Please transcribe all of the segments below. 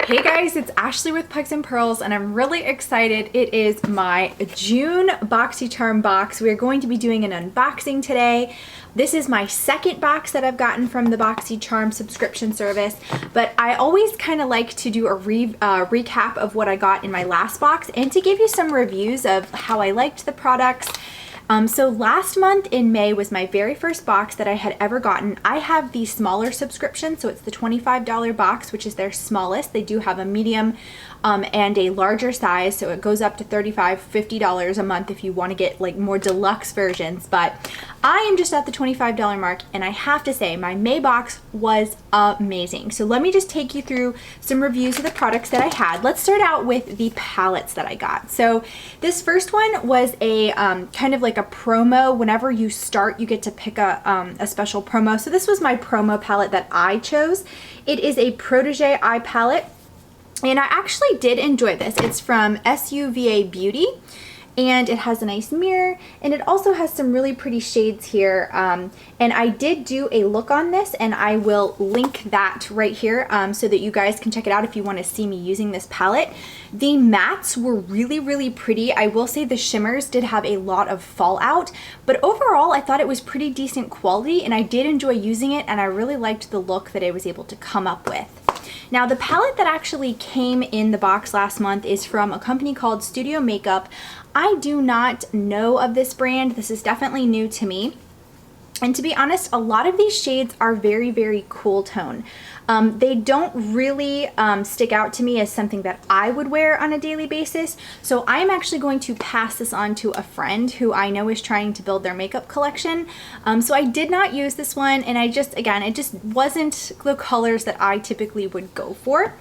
Hey guys, it's Ashley with Pugs and Pearls, and I'm really excited. It is my June Boxycharm box. We're going to be doing an unboxing today. This is my second box that I've gotten from the Boxycharm subscription service, but I always kind of like to do a recap of what I got in my last box and to give you some reviews of how I liked the products. So last month in May was my very first box that I had ever gotten. I have the smaller subscription, so it's the $25 box, which is their smallest. They do have a medium and a larger size, so it goes up to $35, $50 a month if you want to get like more deluxe versions. But I am just at the $25 mark, and I have to say my May box was amazing. So let me just take you through some reviews of the products that I had. Let's start out with the palettes that I got. So this first one was a kind of like a promo. Whenever you start, you get to pick a special promo. So this was my promo palette that I chose. It is a Protege eye palette, and I actually did enjoy this. It's from SUVA Beauty, and it has a nice mirror, and it also has some really pretty shades here. And I did do a look on this, and I will link that right here so that you guys can check it out if you want to see me using this palette. The mattes were really pretty. I will say the shimmers did have a lot of fallout, but overall I thought it was pretty decent quality, and I did enjoy using it, and I really liked the look that I was able to come up with. Now, the palette that actually came in the box last month is from a company called Studio Makeup. I do not know of this brand. This is definitely new to me. And to be honest, a lot of these shades are very cool tone. They don't really stick out to me as something that I would wear on a daily basis. So I'm actually going to pass this on to a friend who I know is trying to build their makeup collection. So I did not use this one, and it just wasn't the colors that I typically would go for.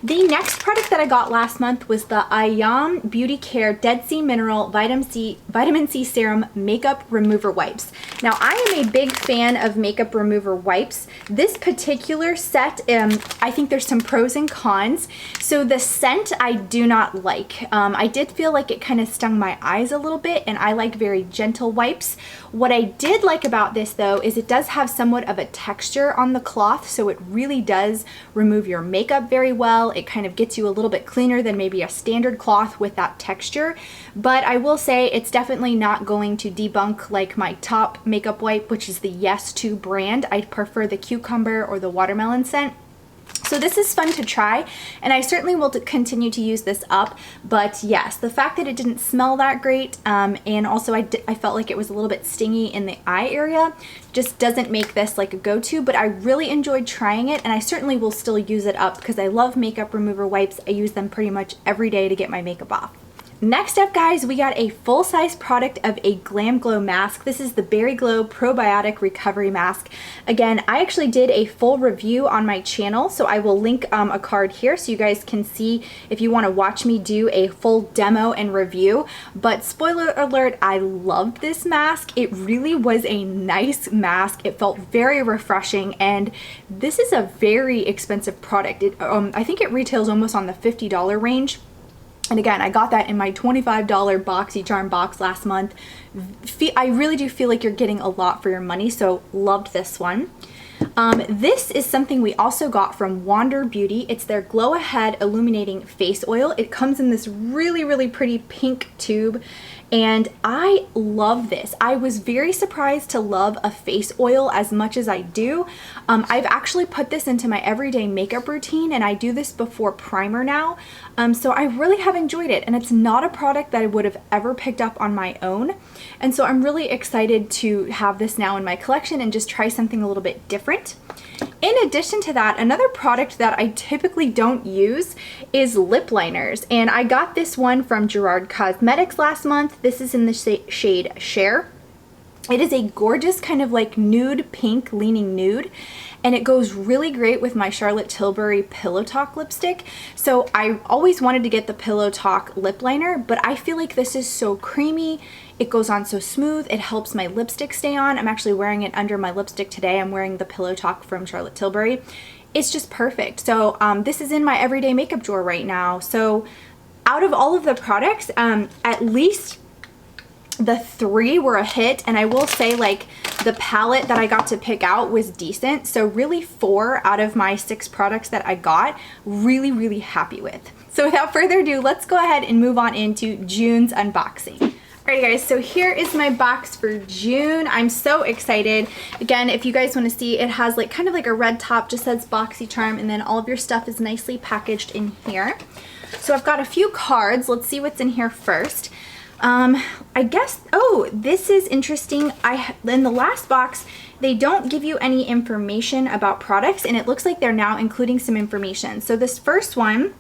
The next product that I got last month was the IAM Beauty Care Dead Sea Mineral Vitamin C Serum Makeup Remover Wipes. Now, I am a big fan of makeup remover wipes. This particular set, I think there's some pros and cons. So the scent I do not like. I did feel like it kind of stung my eyes a little bit, and I like very gentle wipes. What I did like about this though is it does have somewhat of a texture on the cloth, so it really does remove your makeup very well. It kind of gets you a little bit cleaner than maybe a standard cloth with that texture. But I will say it's definitely not going to debunk like my top makeup wipe, which is the Yes To brand. I prefer the cucumber or the watermelon scent. So this is fun to try, and I certainly will continue to use this up. But yes, the fact that it didn't smell that great, and also I felt like it was a little bit stingy in the eye area, just doesn't make this like a go-to. But I really enjoyed trying it, and I certainly will still use it up because I love makeup remover wipes. I use them pretty much every day to get my makeup off. Next up, guys, we got a full-size product of a Glam Glow mask. This is the Berry Glow Probiotic Recovery Mask. Again, I actually did a full review on my channel, so I will link a card here so you guys can see if you want to watch me do a full demo and review. But spoiler alert, I loved this mask. It really was a nice mask. It felt very refreshing, and this is a very expensive product. I think it retails almost on the $50 range. And again, I got that in my $25 Boxycharm box last month. I really do feel like you're getting a lot for your money, so loved this one. This is something we also got from Wander Beauty. It's their Glow Ahead Illuminating Face Oil. It comes in this really pretty pink tube, and I love this. I was very surprised to love a face oil as much as I do. I've actually put this into my everyday makeup routine, and I do this before primer now. So I really have enjoyed it, and it's not a product that I would have ever picked up on my own. And so I'm really excited to have this now in my collection and just try something a little bit different. In addition to that, another product that I typically don't use is lip liners, and I got this one from Gerard Cosmetics last month. This is in the shade Share. It is a gorgeous kind of like nude pink, leaning nude, and it goes really great with my Charlotte Tilbury Pillow Talk lipstick. So I always wanted to get the Pillow Talk lip liner, but I feel like this is so creamy. It goes on so smooth. It helps my lipstick stay on. I'm actually wearing it under my lipstick today. I'm wearing the Pillow Talk from Charlotte Tilbury. It's just perfect. So this is in my everyday makeup drawer right now. So out of all of the products, at least the 3 were a hit, and I will say like the palette that I got to pick out was decent. So really 4 out of my 6 products that I got, really happy with. So without further ado, let's go ahead and move on into June's unboxing. Alright guys, so here is my box for June. I'm so excited. Again, if you guys want to see, it has like kind of like a red top, just says Boxycharm, and then all of your stuff is nicely packaged in here. So I've got a few cards. Let's see what's in here first. I guess, oh, this is interesting. In the last box, they don't give you any information about products, and it looks like they're now including some information. So this first one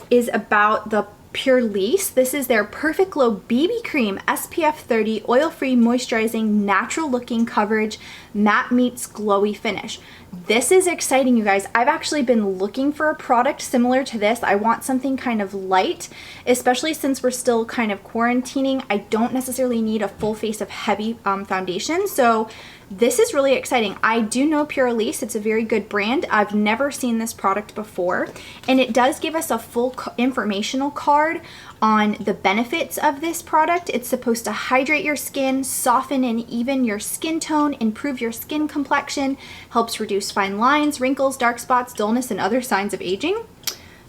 is about the Pure Lease. This is their Perfect Glow BB Cream, SPF 30, oil-free, moisturizing, natural-looking coverage, matte meets glowy finish. This is exciting, you guys. I've actually been looking for a product similar to this. I want something kind of light, especially since we're still kind of quarantining. I don't necessarily need a full face of heavy foundation, so this is really exciting. I do know Pure Lease. It's a very good brand. I've never seen this product before, and it does give us a full informational card on the benefits of this product. It's supposed to hydrate your skin, soften and even your skin tone, improve your skin complexion, helps reduce fine lines, wrinkles, dark spots, dullness, and other signs of aging.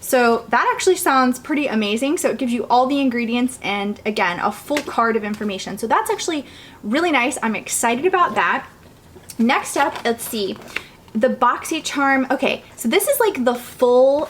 So that actually sounds pretty amazing. So it gives you all the ingredients and, again, a full card of information. So that's actually really nice. I'm excited about that. Next up, let's see, the Boxy Charm. Okay, so this is like the full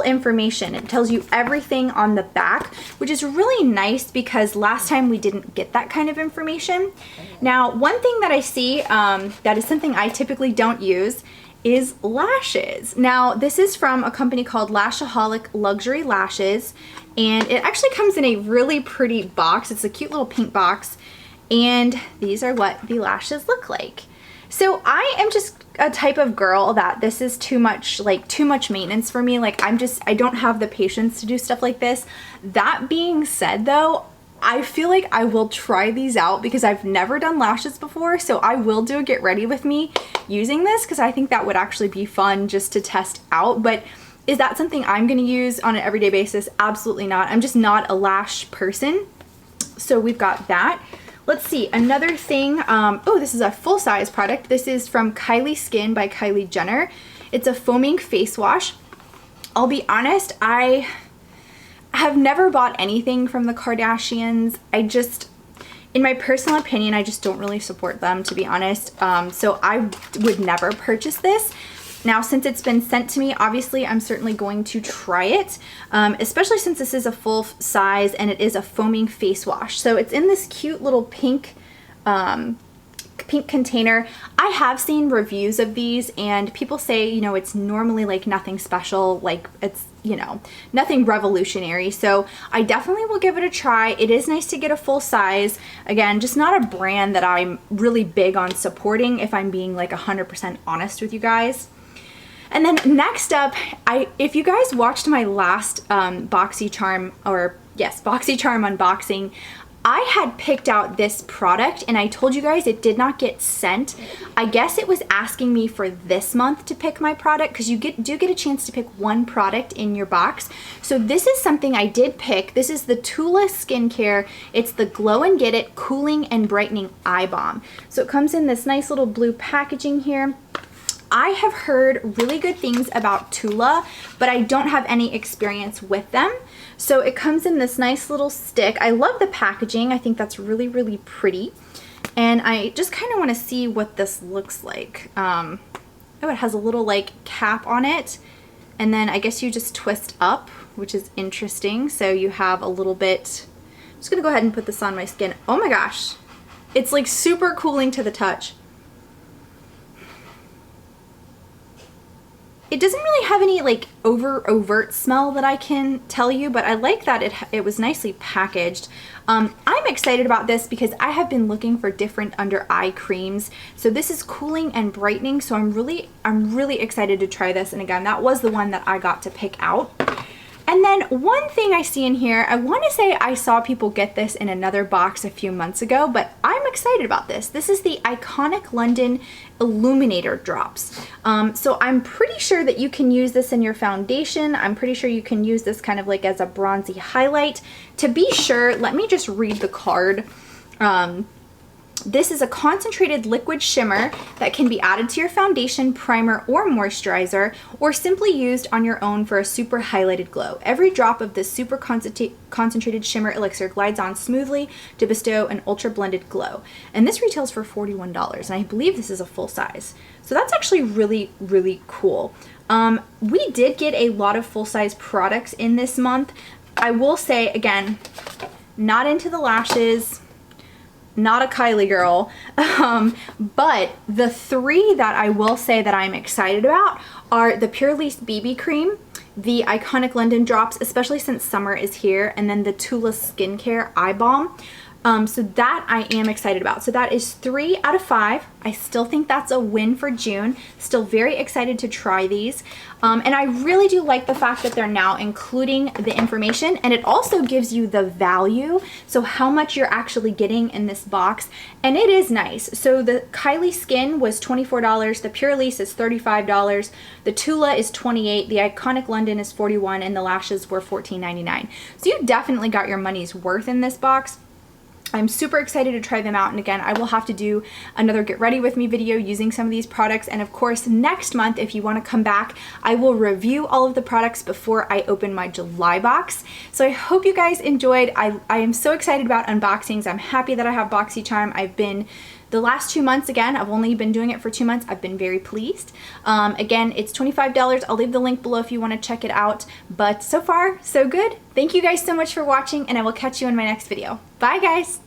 information. It tells you everything on the back, which is really nice because last time we didn't get that kind of information. Now, one thing that I see that is something I typically don't use is lashes. Now, this is from a company called Lashaholic Luxury Lashes, and it actually comes in a really pretty box. It's a cute little pink box, and these are what the lashes look like. So I am just a type of girl that this is too much maintenance for me. Like I don't have the patience to do stuff like this. That being said though, I feel like I will try these out because I've never done lashes before, so I will do a get ready with me using this because I think that would actually be fun just to test out. But is that something I'm going to use on an everyday basis? Absolutely not. I'm just not a lash person. So we've got that. Let's see, another thing, oh, this is a full-size product. This is from Kylie Skin by Kylie Jenner. It's a foaming face wash. I'll be honest, I have never bought anything from the Kardashians. In my personal opinion, I just don't really support them, to be honest. So I would never purchase this. Now, since it's been sent to me, obviously I'm certainly going to try it, especially since this is a full size and it is a foaming face wash. So it's in this cute little pink container. I have seen reviews of these and people say, you know, it's normally like nothing special, like it's, you know, nothing revolutionary. So I definitely will give it a try. It is nice to get a full size. Again, just not a brand that I'm really big on supporting, if I'm being like 100% honest with you guys. And then next up, if you guys watched my last Boxycharm unboxing, I had picked out this product and I told you guys it did not get sent. I guess it was asking me for this month to pick my product because you do get a chance to pick one product in your box. So this is something I did pick. This is the Tula Skincare. It's the Glow and Get It Cooling and Brightening Eye Balm. So it comes in this nice little blue packaging here. I have heard really good things about Tula, but I don't have any experience with them. So it comes in this nice little stick. I love the packaging. I think that's really pretty. And I just kind of want to see what this looks like. Oh, it has a little like cap on it. And then I guess you just twist up, which is interesting. So you have a little bit, I'm just going to go ahead and put this on my skin. Oh my gosh. It's like super cooling to the touch. It doesn't really have any like overt smell that I can tell you, but I like that it was nicely packaged. I'm excited about this because I have been looking for different under eye creams. So this is cooling and brightening, so I'm really excited to try this. And again, that was the one that I got to pick out. And then one thing I see in here, I want to say I saw people get this in another box a few months ago, but I'm excited about this. This is the Iconic London Illuminator Drops. So I'm pretty sure that you can use this in your foundation. I'm pretty sure you can use this kind of like as a bronzy highlight. To be sure, let me just read the card. This is a concentrated liquid shimmer that can be added to your foundation, primer, or moisturizer, or simply used on your own for a super highlighted glow. Every drop of this super concentrated shimmer elixir glides on smoothly to bestow an ultra blended glow. And this retails for $41, and I believe this is a full size. So that's actually really, really cool. We did get a lot of full-size products in this month. I will say, again, not into the lashes, not a Kylie girl, but the three that I will say that I'm excited about are the Pure Lease BB Cream, the Iconic London Drops, especially since summer is here, and then the Tula Skincare Eye Balm. So that I am excited about. So that is 3 out of 5. I still think that's a win for June. Still very excited to try these. And I really do like the fact that they're now including the information, and it also gives you the value, so how much you're actually getting in this box. And it is nice. So the Kylie Skin was $24, the Pure Lease is $35, the Tula is $28, the Iconic London is $41, and the lashes were $14.99. So you definitely got your money's worth in this box. I'm super excited to try them out, and again, I will have to do another get ready with me video using some of these products, and of course next month, if you want to come back, I will review all of the products before I open my July box. So I hope you guys enjoyed. I am so excited about unboxings. I'm happy that I have BoxyCharm. The last 2 months, again, I've only been doing it for 2 months. I've been very pleased. Again, it's $25. I'll leave the link below if you want to check it out. But so far, so good. Thank you guys so much for watching, and I will catch you in my next video. Bye, guys.